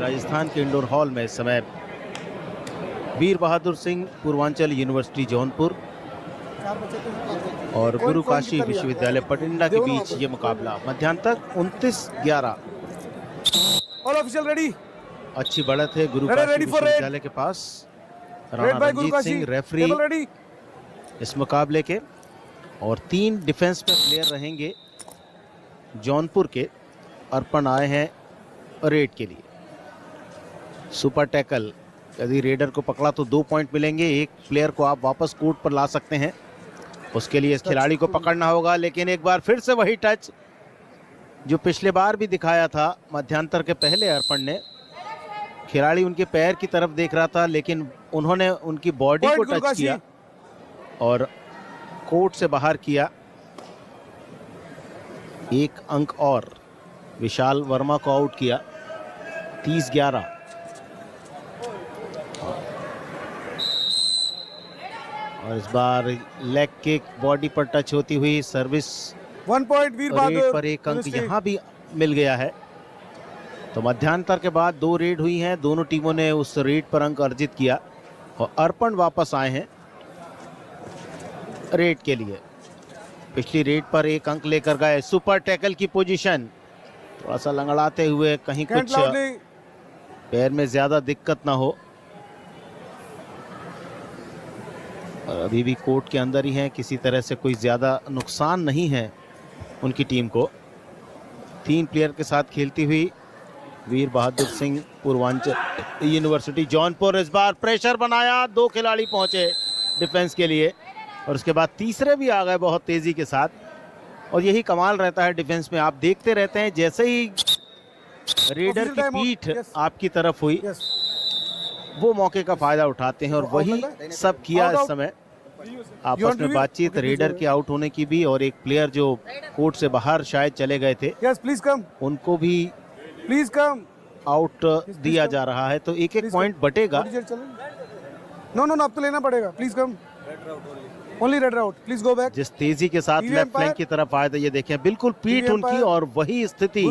राजस्थान के indoor hall में इस समय वीर बहादुर सिंह पूर्वांचल यूनिवर्सिटी जौनपुर और गुरु काशी विश्वविद्यालय पटिंडा के बीच ये मुकाबला। मध्यांतर 29-11। All official ready. अच्छी बढ़त है गुरु काशी विश्वविद्यालय के पास। राणा रंजीत सिंह रेफरी इस मुकाबले के, और 3 डिफेंस में प्लेयर रहेंगे जौनपुर के। अर्पण आए हैं रेड के लिए। सुपर टैकल, यदि रेडर को पकड़ा तो 2 पॉइंट मिलेंगे। एक प्लेयर को आप वापस कोर्ट पर ला सकते हैं, उसके लिए इस खिलाड़ी को पकड़ना होगा। लेकिन एक बार फिर से वही टच जो पिछले बार भी दिखाया था मध्यांतर के पहले। अर्पण ने, खिलाड़ी उनके पैर की तरफ देख रहा था लेकिन उन्होंने उनकी बॉडी को टच किया और कोर्ट से बाहर किया। 1 अंक और विशाल वर्मा को आउट किया। 30-11। और इस बार लेग किक बॉडी पर टच होती हुई सर्विस 1 पॉइंट वीर बहादुर पर 1 अंक यहां भी मिल गया है। तो मध्यांतर के बाद 2 रेड हुई हैं, दोनों टीमों ने उस रेड पर अंक अर्जित किया और अर्पण वापस आए हैं रेड के लिए। पिछली रेड पर 1 अंक लेकर गए। सुपर टैकल की पोजीशन, थोड़ा सा लंगड़ाते हुए, कहीं कुछ पैर में ज्यादा दिक्कत ना हो। और अभी भी कोर्ट के अंदर ही हैं, किसी तरह से कोई ज्यादा नुकसान नहीं है उनकी टीम को। 3 प्लेयर के साथ खेलती हुई वीर बहादुर सिंह पूर्वांचल यूनिवर्सिटी जौनपुर। इस बार प्रेशर बनाया, 2 खिलाड़ी पहुंचे डिफेंस के लिए और उसके बाद तीसरे भी आ गए बहुत तेजी के साथ। और यही कमाल रहता है डिफेंस में, आप देखते रहते हैं जैसे ही रेडर की पीठ आपकी तरफ हुई वो मौके का फायदा उठाते हैं और वही सब किया इस समय। आपस में बातचीत रेडर के आउट होने की भी, और एक प्लेयर जो कोर्ट से बाहर शायद चले गए थे उनको भी प्लीज कम आउट दिया जा रहा है। तो 1-1 पॉइंट बटेगा। नो अब तो लेना पड़ेगा। Please come, only red out, please go back. जिस तेजी के साथ लेफ्ट फ्लैंक की तरफ आए थे, ये देखें बिल्कुल पीठ उनकी, और वही स्थिति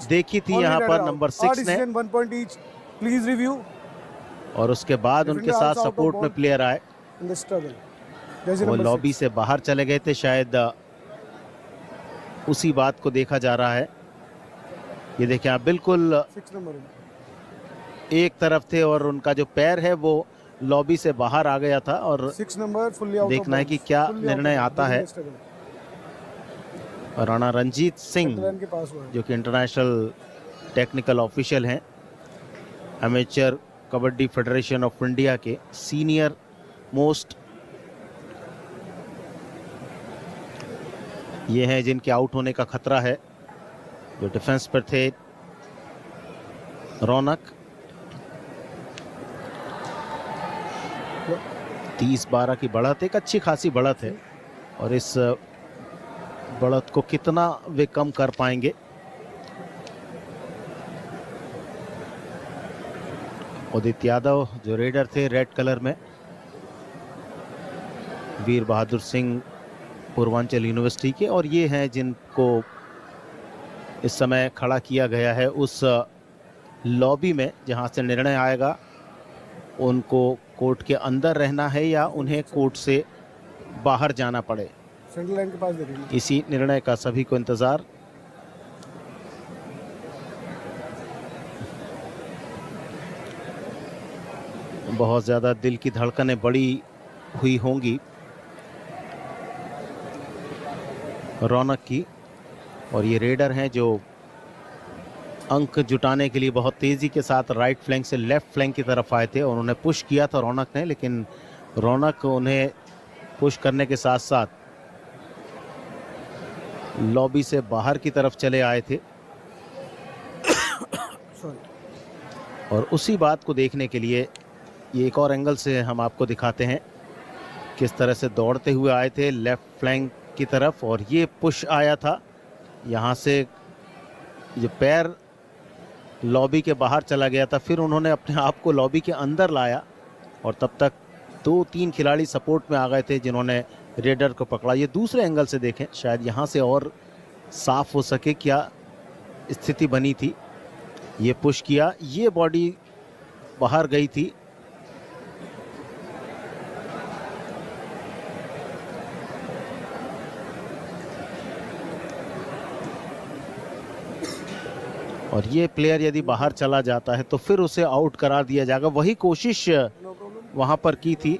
देखी थी यहाँ पर नंबर 6 ने। 1 पॉइंट ईच, प्लीज रिव्यू। और उसके बाद उनके साथ सपोर्ट में प्लेयर आए, वो लॉबी से बाहर चले गए थे शायद, उसी बात को देखा जा रहा है। ये देखिए आप, बिल्कुल एक तरफ थे और उनका जो पैर है वो लॉबी से बाहर आ गया था। और 6 नंबर देखना है कि क्या निर्णय आता है। राणा रंजीत सिंह जो कि इंटरनेशनल टेक्निकल ऑफिशियल हैं, amateur kabaddi federation of India के सीनियर मोस्ट, ये हैं जिनके आउट होने का खतरा है। जो डिफेंस पर थे रौनक। 30-12 की बढ़त, एक अच्छी खासी बढ़त है, और इस बढ़त को कितना वे कम कर पाएंगे। उदित यादव जो रेडर थे रेड कलर में, वीर बहादुर सिंह पूर्वांचल यूनिवर्सिटी के, और ये हैं जिनको इस समय खड़ा किया गया है उस लॉबी में जहां से निर्णय आएगा। उनको कोर्ट के अंदर रहना है या उन्हें कोर्ट से बाहर जाना पड़े, सेंट्रल लाइन के पास देखेंगे। इसी निर्णय का सभी को इंतजार। बहुत ज्यादा दिल की धड़कनें बड़ी हुई होंगी रौनक की। और ये रेडर हैं जो अंक जुटाने के लिए बहुत तेजी के साथ राइट फ्लैंक से लेफ्ट फ्लैंक की तरफ आए थे, और उन्हें पुश किया था रौनक ने, लेकिन रौनक उन्हें पुश करने के साथ साथ लॉबी से बाहर की तरफ चले आए थे। और उसी बात को देखने के लिए ये एक और एंगल से हम आपको दिखाते हैं किस तरह से दौड़ते हुए आए थे लेफ्ट फ्लैंक की तरफ, और ये पुश आया था यहाँ से, ये पैर लॉबी के बाहर चला गया था, फिर उन्होंने अपने आप को लॉबी के अंदर लाया और तब तक 2-3 खिलाड़ी सपोर्ट में आ गए थे जिन्होंने रेडर को पकड़ा। ये दूसरे एंगल से देखें, शायद यहाँ से और साफ हो सके क्या स्थिति बनी थी। ये पुश किया, ये बॉडी बाहर गई थी। और ये प्लेयर यदि बाहर चला जाता है तो फिर उसे आउट करार दिया जाएगा। वही कोशिश वहां पर की थी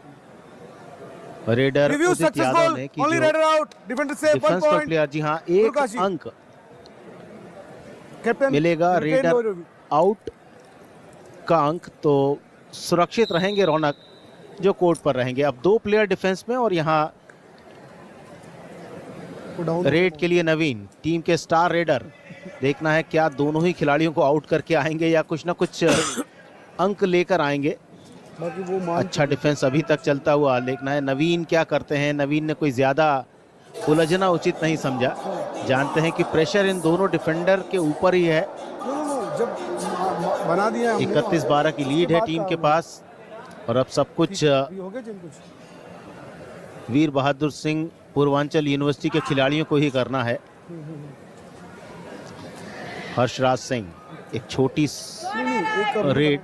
रेडर उदित यादव ने कि डिफेंस पर प्लेयर, जी हाँ, एक अंक मिलेगा रेडर आउट का अंक, तो सुरक्षित रहेंगे रौनक जो कोर्ट पर रहेंगे। अब 2 प्लेयर डिफेंस में और यहाँ रेड के लिए नवीन, टीम के स्टार रेडर। देखना है क्या दोनों ही खिलाड़ियों को आउट करके आएंगे या कुछ ना कुछ अंक लेकर आएंगे। अच्छा डिफेंस अभी तक चलता हुआ, देखना है नवीन क्या करते हैं। नवीन ने कोई ज्यादा उलझना उचित नहीं समझा, जानते हैं कि प्रेशर इन दोनों डिफेंडर के ऊपर ही है। जब बना दिया 31-12 की लीड है टीम के पास और अब सब कुछ वीर बहादुर सिंह पूर्वांचल यूनिवर्सिटी के खिलाड़ियों को ही करना है। हर्षराज सिंह एक छोटी रेड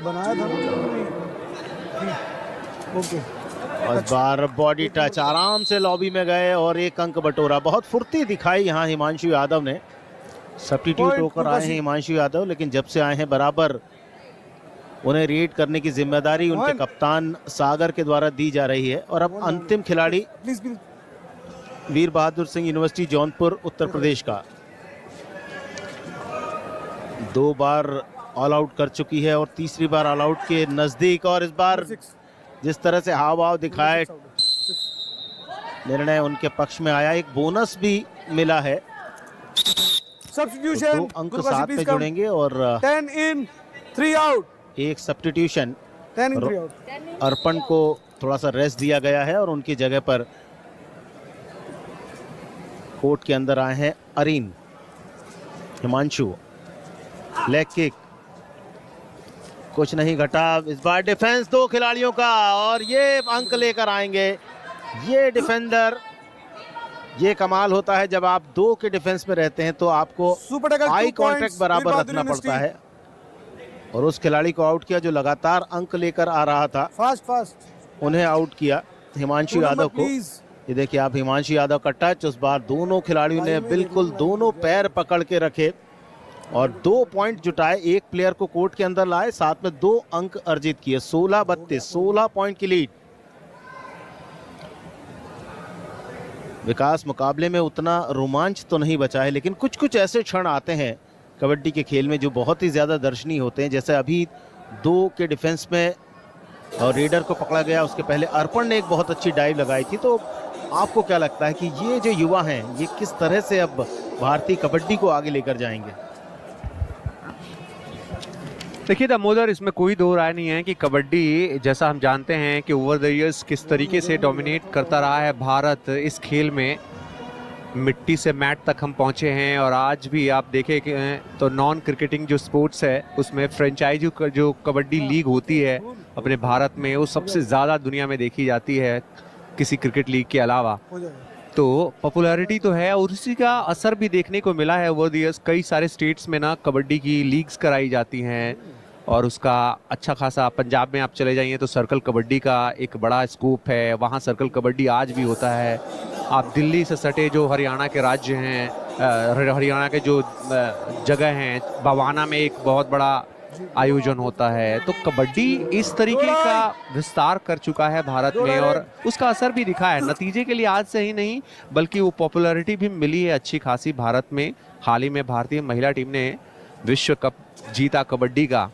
बनाया था। ओके, और इस बार बॉडी टच, आराम से लॉबी में गए और एक अंक बटोरा। बहुत फुर्ती दिखाई यहाँ हिमांशु यादव ने। सब्स्टिट्यूट होकर आए हैं हिमांशु यादव, लेकिन जब से आए हैं बराबर उन्हें रेड करने की जिम्मेदारी उनके कप्तान सागर के द्वारा दी जा रही है। और अब अंतिम खिलाड़ी वीर बहादुर सिंह यूनिवर्सिटी जौनपुर उत्तर प्रदेश का 2 बार ऑल आउट कर चुकी है और तीसरी बार ऑल आउट के नजदीक। और इस बार जिस तरह से हाव भाव दिखाए, निर्णय उनके पक्ष में आया। एक बोनस भी मिला है, सब्स्टिट्यूशन, 2 अंक साथ में जुड़ेंगे और 10 इन 3 आउट, एक सब्स्टिट्यूशन। 10 इन 3 आउट। अर्पण को थोड़ा सा रेस्ट दिया गया है और उनकी जगह पर कोर्ट के अंदर आए हैं अरीन। हिमांशु लेग किक, कुछ नहीं घटा। इस बार डिफेंस 2 खिलाड़ियों का और ये अंक लेकर आएंगे। ये डिफेंडर, ये कमाल होता है जब आप 2 के डिफेंस में रहते हैं तो आपको आई कांटेक्ट बराबर रखना पड़ता है। और उस खिलाड़ी को आउट किया जो लगातार अंक लेकर आ रहा था, फास्ट उन्हें आउट किया हिमांशु यादव को। ये देखिए आप हिमांशु यादव का टच, उस बार दोनों खिलाड़ियों ने बिल्कुल दोनों पैर पकड़ के रखे और 2 पॉइंट जुटाए। एक प्लेयर को कोर्ट के अंदर लाए, साथ में 2 अंक अर्जित किए। 16-32, 16 पॉइंट की लीड। विकास, मुकाबले में उतना रोमांच तो नहीं बचा है, लेकिन कुछ कुछ ऐसे क्षण आते हैं कबड्डी के खेल में जो बहुत ही ज्यादा दर्शनीय होते हैं। जैसे अभी 2 के डिफेंस में और रेडर को पकड़ा गया, उसके पहले अर्पण ने एक बहुत अच्छी डाइव लगाई थी। तो आपको क्या लगता है कि ये जो युवा हैं ये किस तरह से अब भारतीय कबड्डी को आगे लेकर जाएंगे? देखिए दामोदर, इसमें कोई दो राय नहीं है कि कबड्डी, जैसा हम जानते हैं कि ओवर द इयर्स किस तरीके से डोमिनेट करता रहा है भारत इस खेल में। मिट्टी से मैट तक हम पहुंचे हैं और आज भी आप देखें तो नॉन क्रिकेटिंग जो स्पोर्ट्स है उसमें फ्रेंचाइजी जो कबड्डी लीग होती है अपने भारत में, वो सबसे ज़्यादा दुनिया में देखी जाती है किसी क्रिकेट लीग के अलावा। तो पॉपुलैरिटी तो है और उसी का असर भी देखने को मिला है ओवर द इयर्स। कई सारे स्टेट्स में ना कबड्डी की लीग्स कराई जाती हैं और उसका अच्छा खासा, पंजाब में आप चले जाइए तो सर्कल कबड्डी का एक बड़ा स्कोप है, वहाँ सर्कल कबड्डी आज भी होता है। आप दिल्ली से सटे जो हरियाणा के राज्य हैं, हरियाणा के जो जगह हैं, बवाना में एक बहुत बड़ा आयोजन होता है। तो कबड्डी इस तरीके का विस्तार कर चुका है भारत में और उसका असर भी दिखा है। नतीजे के लिए आज से ही नहीं बल्कि वो पॉपुलैरिटी भी मिली है अच्छी खासी भारत में। हाल ही में भारतीय महिला टीम ने विश्व कप जीता कबड्डी का,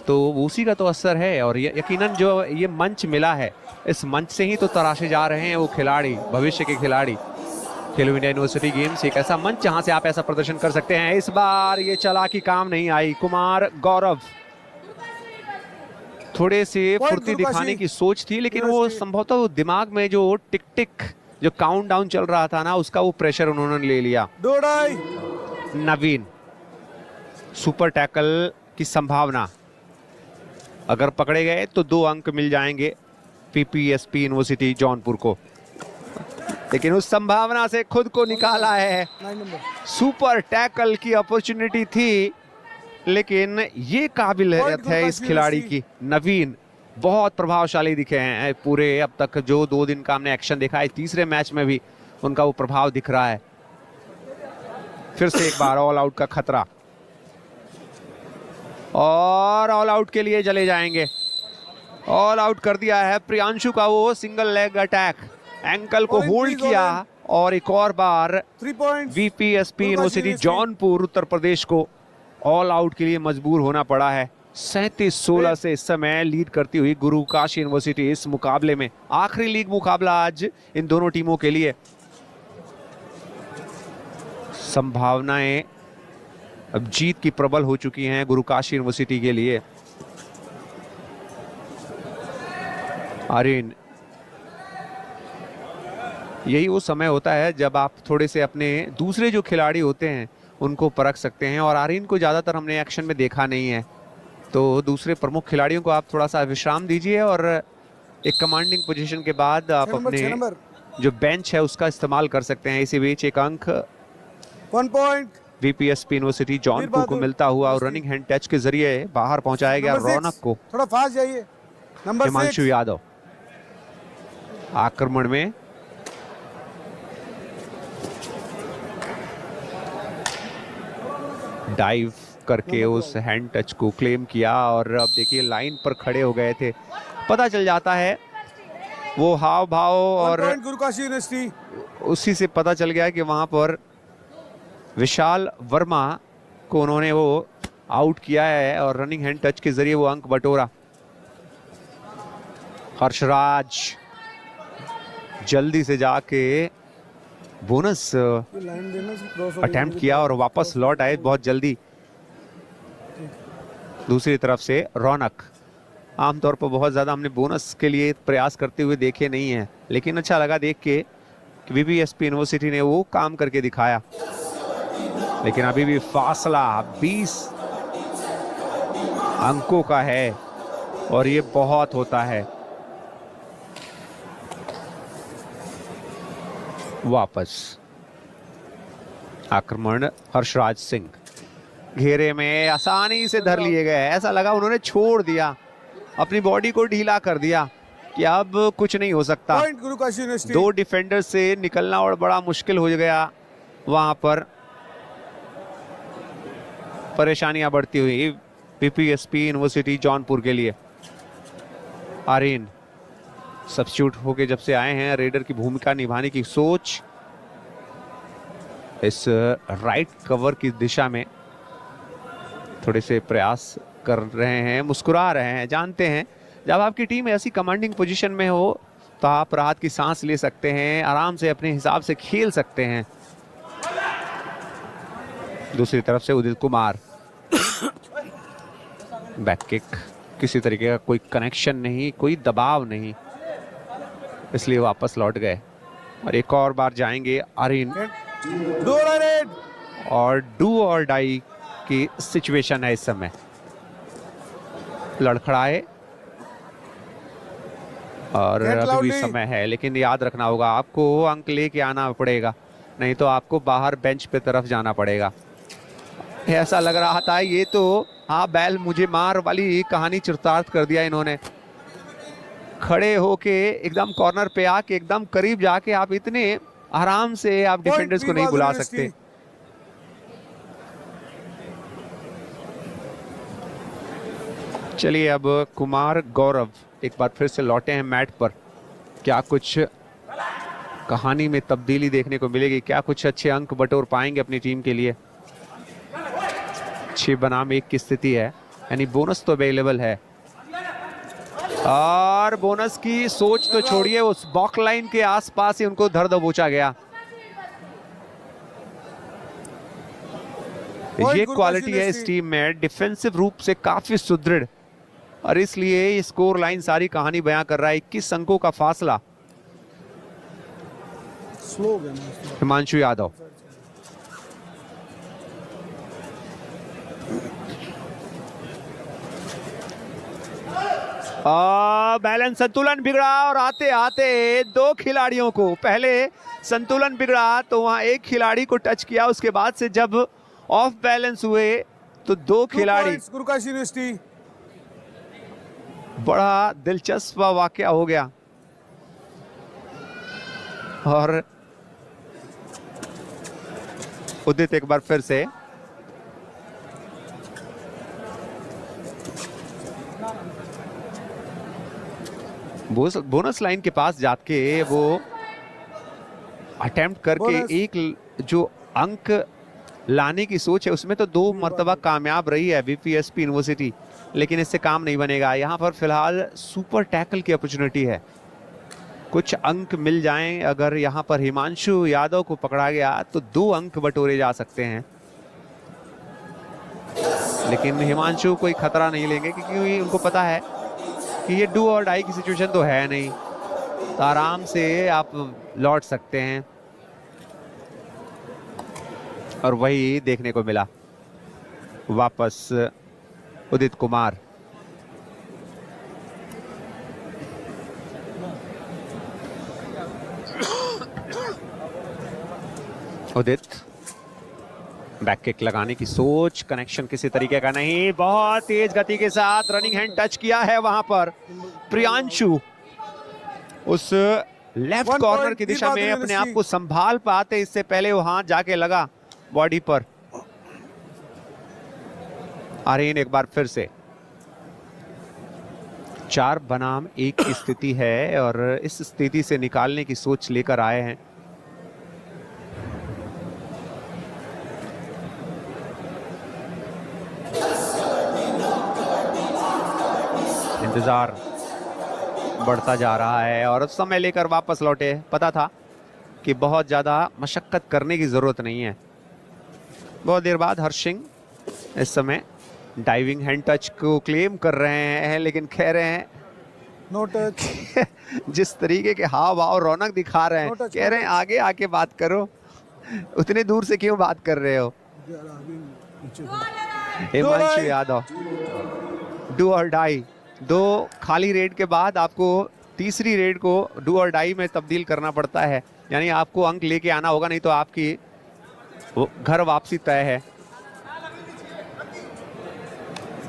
तो उसी का तो असर है। और यकीनन जो ये मंच मिला है, इस मंच से ही तो तराशे जा रहे हैं वो खिलाड़ी, भविष्य के खिलाड़ी। खेलो इंडिया यूनिवर्सिटी गेम्स एक ऐसा मंच जहां से आप ऐसा प्रदर्शन कर सकते हैं। इस बार ये चालाकी काम नहीं आई। कुमार गौरव थोड़े से फुर्ती दिखाने की सोच थी, लेकिन वो संभवतः दिमाग में जो टिक टिक जो काउंटडाउन चल रहा था ना, उसका वो प्रेशर उन्होंने ले लिया। नवीन, सुपर टैकल की संभावना, अगर पकड़े गए तो 2 अंक मिल जाएंगे पीपीएसपी यूनिवर्सिटी जौनपुर को, लेकिन उस संभावना से खुद को निकाला है। सुपर टैकल की अपॉर्चुनिटी थी लेकिन ये काबिलियत है इस खिलाड़ी की। नवीन बहुत प्रभावशाली दिखे हैं पूरे अब तक जो 2 दिन का हमने एक्शन देखा है, तीसरे मैच में भी उनका वो प्रभाव दिख रहा है। फिर से एक बार ऑल आउट का खतरा और ऑल आउट के लिए चले जाएंगे। ऑल आउट कर दिया है प्रियांशु का वो सिंगल लेग अटैक, एंकल को होल्ड किया और एक और बार 3 पॉइंट्स। वीपीएसपी यूनिवर्सिटी जौनपुर उत्तर प्रदेश को ऑल आउट के लिए मजबूर होना पड़ा है। 37-16 से इस समय लीड करती हुई गुरु काशी यूनिवर्सिटी इस मुकाबले में। आखिरी लीग मुकाबला आज इन दोनों टीमों के लिए। संभावनाएं अब जीत की प्रबल हो चुकी हैं गुरु काशी यूनिवर्सिटी के लिए। आर्यन, यही वो समय होता है जब आप थोड़े से अपने दूसरे जो खिलाड़ी होते हैं उनको परख सकते हैं, और आर्यन को ज्यादातर हमने एक्शन में देखा नहीं है, तो दूसरे प्रमुख खिलाड़ियों को आप थोड़ा सा विश्राम दीजिए और एक कमांडिंग पोजीशन के बाद आप अपने जो बेंच है उसका इस्तेमाल कर सकते हैं। इसी बीच एक अंक 1 पॉइंट वीपीएसपी यूनिवर्सिटी जौनपुर को मिलता हुआ और रनिंग हैंड टच के जरिए बाहर पहुंचाया गया रौनक को। थोड़ा फास्ट जाइए। नंबर 6 हिमांशु यादव आक्रमण में डाइव करके उस हैंड टच को क्लेम किया और अब देखिए लाइन पर खड़े हो गए थे। पता चल जाता है वो हाव भाव और गुरु काशी यूनिवर्सिटी, उसी से पता चल गया कि वहां पर विशाल वर्मा को उन्होंने वो आउट किया है और रनिंग हैंड टच के जरिए वो अंक बटोरा। हर्षराज जल्दी से जाके बोनस अटेम्प्ट किया और वापस लौट आए बहुत जल्दी। दूसरी तरफ से रौनक, आमतौर पर बहुत ज्यादा हमने बोनस के लिए प्रयास करते हुए देखे नहीं है, लेकिन अच्छा लगा देख के कि वीपीएसपी यूनिवर्सिटी ने वो काम करके दिखाया। लेकिन अभी भी फासला 20 अंकों का है और ये बहुत होता है। वापस आक्रमण हर्षराज सिंह घेरे में आसानी से धर लिए गए। ऐसा लगा उन्होंने छोड़ दिया, अपनी बॉडी को ढीला कर दिया कि अब कुछ नहीं हो सकता। 2 डिफेंडर से निकलना और बड़ा मुश्किल हो गया। वहां पर परेशानियां बढ़ती हुई वीपीएसपी यूनिवर्सिटी जौनपुर के लिए। आर्यन सब्स्टिट्यूट होके जब से आए हैं, रेडर की भूमिका निभाने की सोच इस राइट कवर की दिशा में थोड़े से प्रयास कर रहे हैं, मुस्कुरा रहे हैं। जानते हैं जब आपकी टीम ऐसी कमांडिंग पोजीशन में हो तो आप राहत की सांस ले सकते हैं, आराम से अपने हिसाब से खेल सकते हैं। दूसरी तरफ से उदित कुमार, बैक किक, किसी तरीके का कोई कनेक्शन नहीं, कोई दबाव नहीं, इसलिए वापस लौट गए और एक और बार जाएंगे आर्यन। और डू और डाई की सिचुएशन है इस समय। लड़खड़ाए और अभी भी समय है, लेकिन याद रखना होगा आपको अंक लेके आना पड़ेगा, नहीं तो आपको बाहर बेंच पे तरफ जाना पड़ेगा। ऐसा लग रहा था ये तो हाँ बैल मुझे मार वाली कहानी चरितार्थ कर दिया इन्होंने। खड़े होके एकदम कॉर्नर पे आके एकदम करीब जाके आप इतने आराम से आप डिफेंडर्स को नहीं बुला सकते। चलिए अब कुमार गौरव एक बार फिर से लौटे हैं मैट पर। क्या कुछ कहानी में तब्दीली देखने को मिलेगी, क्या कुछ अच्छे अंक बटोर पाएंगे अपनी टीम के लिए। 6 बनाम 1 की स्थिति है, यानी बोनस तो अवेलेबल है और बोनस की सोच तो छोड़िए, उस बॉक्स लाइन के आसपास ही उनको धर दबोचा गया। ये क्वालिटी है इस टीम में, डिफेंसिव रूप से काफी सुदृढ़, और इसलिए स्कोर लाइन सारी कहानी बयां कर रहा है। 21 अंकों का फासला। हिमांशु यादव, बैलेंस संतुलन बिगड़ा और आते आते 2 खिलाड़ियों को, पहले संतुलन बिगड़ा तो वहां एक खिलाड़ी को टच किया, उसके बाद से जब ऑफ बैलेंस हुए तो दो 2 खिलाड़ी, points, गुरुकाशी यूनिवर्सिटी। बड़ा दिलचस्प वाकया हो गया। और उदित एक बार फिर से बोनस लाइन के पास जाके वो अटेम्प्ट करके एक जो अंक लाने की सोच है उसमें तो 2 मर्तबा कामयाब रही है बीपीएसपी यूनिवर्सिटी, लेकिन इससे काम नहीं बनेगा। यहाँ पर फिलहाल सुपर टैकल की अपॉर्चुनिटी है, कुछ अंक मिल जाएं। अगर यहाँ पर हिमांशु यादव को पकड़ा गया तो 2 अंक बटोरे जा सकते हैं, लेकिन हिमांशु कोई खतरा नहीं लेंगे क्योंकि उनको पता है कि ये डू और डाई की सिचुएशन तो है नहीं, तो आराम से आप लौट सकते हैं। और वही देखने को मिला, वापस उदित कुमार। उदित बैक किक लगाने की सोच, कनेक्शन किसी तरीके का नहीं, बहुत तेज गति के साथ रनिंग हैंड टच किया है वहां पर प्रियांशु। उस लेफ्ट कॉर्नर की दिशा में अपने आप को संभाल पाते इससे पहले वो हाथ जाके लगा बॉडी पर। आर्यन एक बार फिर से 4 बनाम 1 की स्थिति है और इस स्थिति से निकालने की सोच लेकर आए हैं। इंतजार बढ़ता जा रहा है और समय लेकर वापस लौटे। पता था कि बहुत ज्यादा मशक्कत करने की जरूरत नहीं है। बहुत देर बाद हर्ष सिंह इस समय डाइविंग हैंड टच को क्लेम कर रहे हैं, लेकिन कह रहे हैं नो टच। जिस तरीके के हाव भाव रौनक दिखा रहे हैं, कह रहे हैं आगे आके बात करो, उतने दूर से क्यों बात कर रहे हो। हिमांशु यादव डू और डाई, 2 खाली रेड के बाद आपको तीसरी रेड को डू और डाई में तब्दील करना पड़ता है, यानी आपको अंक लेके आना होगा, नहीं तो आपकी घर वापसी तय है।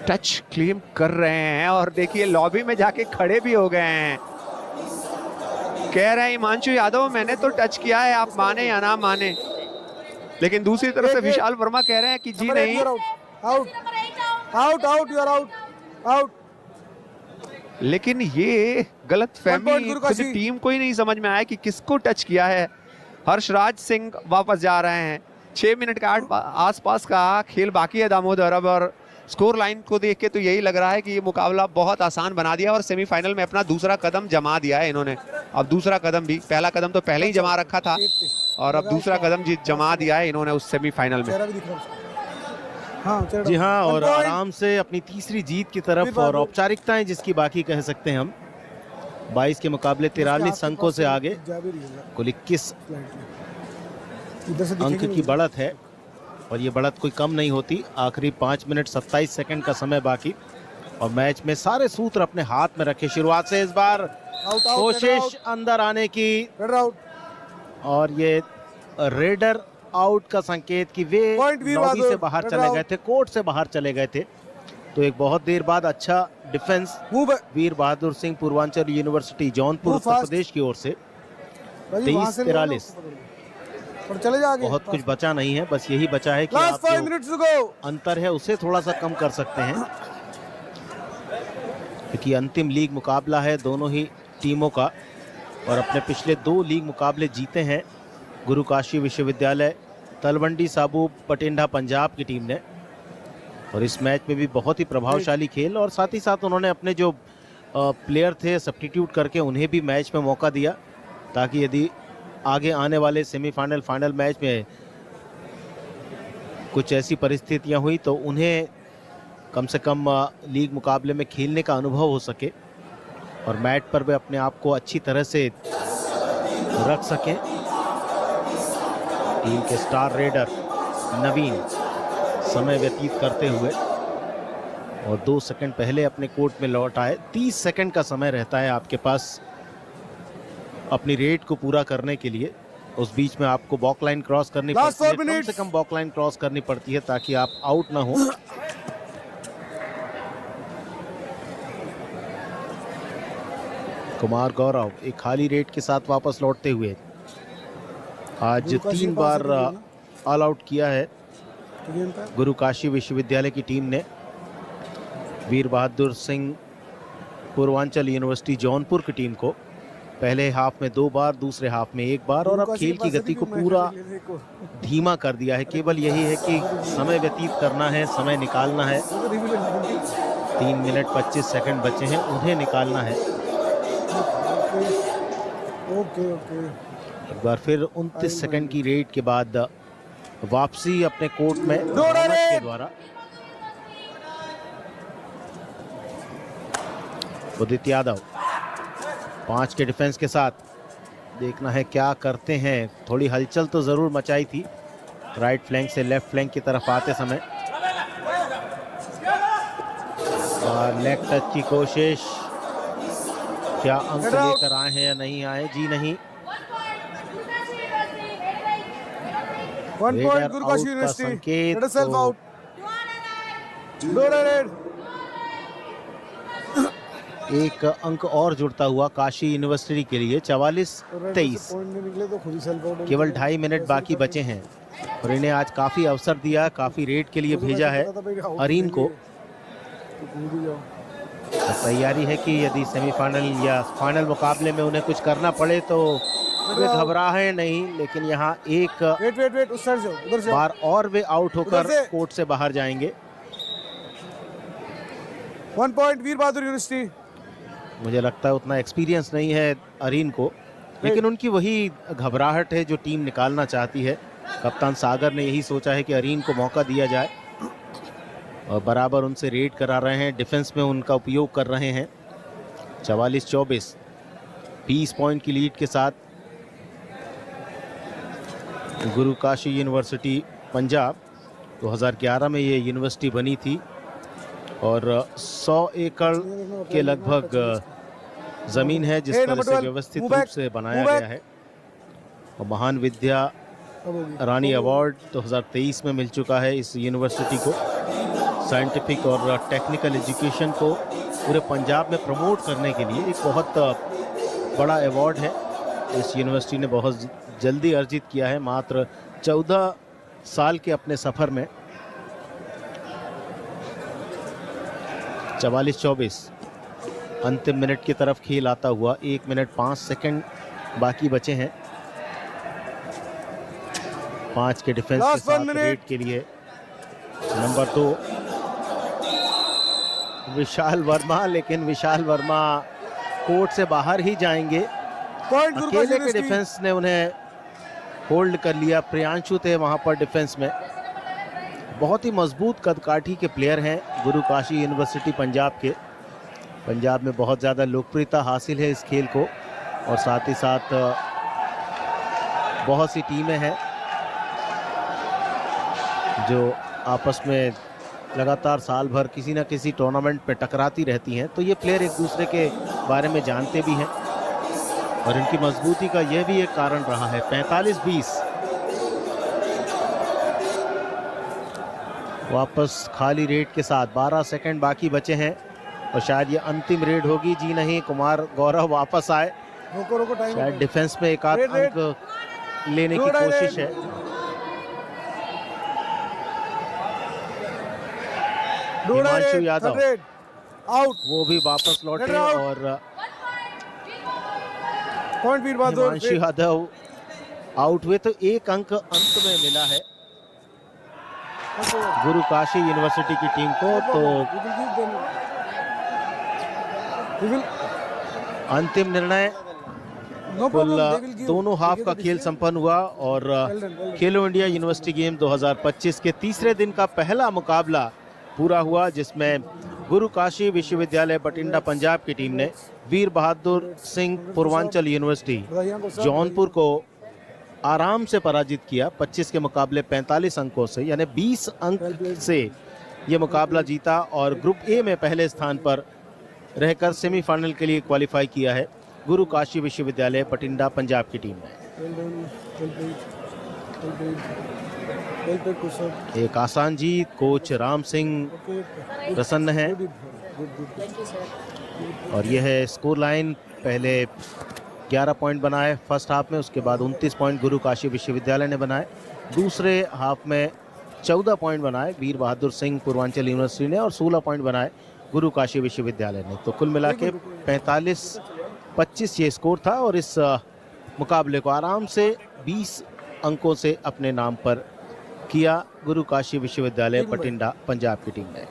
टच क्लेम कर रहे हैं और देखिए लॉबी में जाके खड़े भी हो गए हैं। कह रहे हैं हिमांशु यादव मैंने तो टच किया है, आप माने या ना माने, लेकिन दूसरी तरफ से विशाल वर्मा कह रहे हैं कि जी नहीं। Out out out, you are out out. लेकिन ये गलत फहमी खुद टीम को ही नहीं समझ में आया कि किसको टच किया है। हर्षराज सिंह वापस जा रहे हैं। 6 मिनट का आसपास का खेल बाकी है दामोदर अब, और स्कोर लाइन को देख के तो यही लग रहा है कि ये मुकाबला बहुत आसान बना दिया और सेमीफाइनल में अपना दूसरा कदम जमा दिया है इन्होंने। अब दूसरा कदम भी, पहला कदम तो पहले ही जमा रखा था और अब दूसरा कदम जमा दिया है इन्होंने उस सेमीफाइनल में। जी हाँ, और आराम से अपनी तीसरी जीत की तरफ, और औपचारिकताएं जिसकी बाकी कह सकते हैं हम। 22 के मुकाबले 43 अंकों से आगे, कुल 21 अंक की बढ़त है और ये बढ़त कोई कम नहीं होती। आखिरी 5 मिनट 27 सेकंड का समय बाकी और मैच में सारे सूत्र अपने हाथ में रखे। शुरुआत से इस बार कोशिश अंदर आने की और ये रेडर आउट का संकेत कि वे लॉबी से बाहर चले गए थे, कोर्ट से बाहर चले गए थे। तो एक बहुत देर बाद अच्छा डिफेंस वीर बहादुर सिंह पूर्वांचल यूनिवर्सिटी जौनपुर उत्तर प्रदेश की ओर से। 23-43 बहुत कुछ बचा नहीं है, बस यही बचा है कि आप जो अंतर है उसे थोड़ा सा कम कर सकते हैं, क्योंकि अंतिम लीग मुकाबला है दोनों ही टीमों का और अपने पिछले 2 लीग मुकाबले जीते हैं गुरु काशी विश्वविद्यालय तलवंडी साबू बटिंडा पंजाब की टीम ने। और इस मैच में भी बहुत ही प्रभावशाली खेल और साथ ही साथ उन्होंने अपने जो प्लेयर थे सब्स्टिट्यूट करके उन्हें भी मैच में मौका दिया, ताकि यदि आगे आने वाले सेमीफाइनल फाइनल मैच में कुछ ऐसी परिस्थितियां हुई तो उन्हें कम से कम लीग मुकाबले में खेलने का अनुभव हो सके और मैच पर वे अपने आप को अच्छी तरह से रख सकें। टीम के स्टार रेडर नवीन समय व्यतीत करते हुए और 2 सेकंड पहले अपने कोर्ट में लौट आए। 30 सेकंड का समय रहता है आपके पास अपनी रेड को पूरा करने के लिए। उस बीच में आपको बॉक लाइन क्रॉस करनी पड़ती है, कम से कम बॉक लाइन क्रॉस करनी पड़ती है ताकि आप आउट ना हो। कुमार गौरव एक खाली रेट के साथ वापस लौटते हुए आज 3 बार ऑल आउट किया है गुरु काशी विश्वविद्यालय की टीम ने। वीर बहादुर सिंह पूर्वांचल यूनिवर्सिटी जौनपुर की टीम को पहले हाफ में 2 बार, दूसरे हाफ में 1 बार, और अब खेल की गति को पूरा धीमा कर दिया है। केवल यही है कि समय व्यतीत करना है, समय निकालना है। 3 मिनट 25 सेकंड बचे हैं, उन्हें निकालना है। एक बार फिर 29 सेकंड की रेड के बाद वापसी अपने कोर्ट में के द्वारा उदित यादव 5 के डिफेंस के साथ। देखना है क्या करते हैं। थोड़ी हलचल तो जरूर मचाई थी राइट फ्लैंक से लेफ्ट फ्लैंक की तरफ आते समय, और लेग टच की कोशिश। क्या अंक लेकर आए हैं या नहीं आए? जी नहीं। 1 point गुरु Kashi university, let us self out. एक अंक और जुड़ता हुआ काशी यूनिवर्सिटी के लिए 44-23। केवल 2.5 मिनट बाकी बचे हैं और इन्हें आज काफी अवसर दिया, काफी रेड के लिए भेजा है अरीन को। तैयारी है कि यदि सेमीफाइनल या फाइनल मुकाबले में उन्हें कुछ करना पड़े तो वे घबराए नहीं, लेकिन यहाँ एक बार और वे आउट होकर कोर्ट से बाहर जाएंगे। 1 point वीर बहादुर यूनिवर्सिटी। मुझे लगता है उतना एक्सपीरियंस नहीं है अरीन को, लेकिन उनकी वही घबराहट है जो टीम निकालना चाहती है। कप्तान सागर ने यही सोचा है कि अरीन को मौका दिया जाए और बराबर उनसे रेड करा रहे हैं, डिफेंस में उनका उपयोग कर रहे हैं। 44-24 20 पॉइंट की लीड के साथ गुरु काशी यूनिवर्सिटी पंजाब। 2011 में ये यूनिवर्सिटी बनी थी और 100 एकड़ के लगभग जमीन है जिस पर इसे व्यवस्थित रूप से बनाया गया है। और महान विद्या रानी अवार्ड 2023 में मिल चुका है इस यूनिवर्सिटी को। साइंटिफिक और टेक्निकल एजुकेशन को पूरे पंजाब में प्रमोट करने के लिए एक बहुत बड़ा अवार्ड है। इस यूनिवर्सिटी ने बहुत जल्दी अर्जित किया है, मात्र 14 साल के अपने सफर में। 44-24 अंतिम मिनट की तरफ खेल आता हुआ। 1 मिनट 5 सेकंड बाकी बचे हैं। 5 के डिफेंस के साथ रेड के लिए नंबर 2 विशाल वर्मा, लेकिन विशाल वर्मा कोर्ट से बाहर ही जाएंगे। अकेले के डिफेंस ने उन्हें होल्ड कर लिया। प्रियांशु थे वहां पर डिफेंस में। बहुत ही मजबूत कदकाठी के प्लेयर हैं गुरु काशी यूनिवर्सिटी पंजाब के। पंजाब में बहुत ज़्यादा लोकप्रियता हासिल है इस खेल को, और साथ ही साथ बहुत सी टीमें हैं जो आपस में लगातार साल भर किसी न किसी टूर्नामेंट पे टकराती रहती हैं। तो ये प्लेयर एक दूसरे के बारे में जानते भी हैं और इनकी मजबूती का यह भी एक कारण रहा है। 45-20 वापस खाली रेड के साथ 12 सेकंड बाकी बचे हैं और शायद ये अंतिम रेड होगी। जी नहीं, कुमार गौरव वापस आए। रोको टाइम। शायद डिफेंस में एक आध अंक लेने की कोशिश है। हिमांशु यादव आउट, वो भी वापस लौटे और पॉइंट वीर बहादुर। हिमांशु यादव आउट हुए तो एक अंक अंत में मिला है गुरु काशी यूनिवर्सिटी की टीम को। तो अंतिम निर्णय कुल दोनों हाफ का खेल संपन्न हुआ और खेलो इंडिया यूनिवर्सिटी गेम 2025 के तीसरे दिन का पहला मुकाबला पूरा हुआ, जिसमें गुरु काशी विश्वविद्यालय बठिंडा पंजाब की टीम ने वीर बहादुर सिंह पूर्वांचल यूनिवर्सिटी जौनपुर को आराम से पराजित किया। 25 के मुकाबले 45 अंकों से, यानी 20 अंक से ये मुकाबला जीता और ग्रुप ए में पहले स्थान पर रहकर सेमीफाइनल के लिए क्वालिफाई किया है गुरु काशी विश्वविद्यालय बठिंडा पंजाब की टीम ने। एक आसान जीत। कोच राम सिंह प्रसन्न हैं और यह है स्कोर लाइन पहले 11 पॉइंट बनाए फर्स्ट हाफ में, उसके बाद 29 पॉइंट गुरु काशी विश्वविद्यालय ने बनाए। दूसरे हाफ में 14 पॉइंट बनाए वीर बहादुर सिंह पूर्वांचल यूनिवर्सिटी ने और 16 पॉइंट बनाए गुरु काशी विश्वविद्यालय ने। तो कुल मिला के 45-25 ये स्कोर था और इस मुकाबले को आराम से 20 अंकों से अपने नाम पर किया गुरु काशी विश्वविद्यालय बठिंडा पंजाब की टीम ने।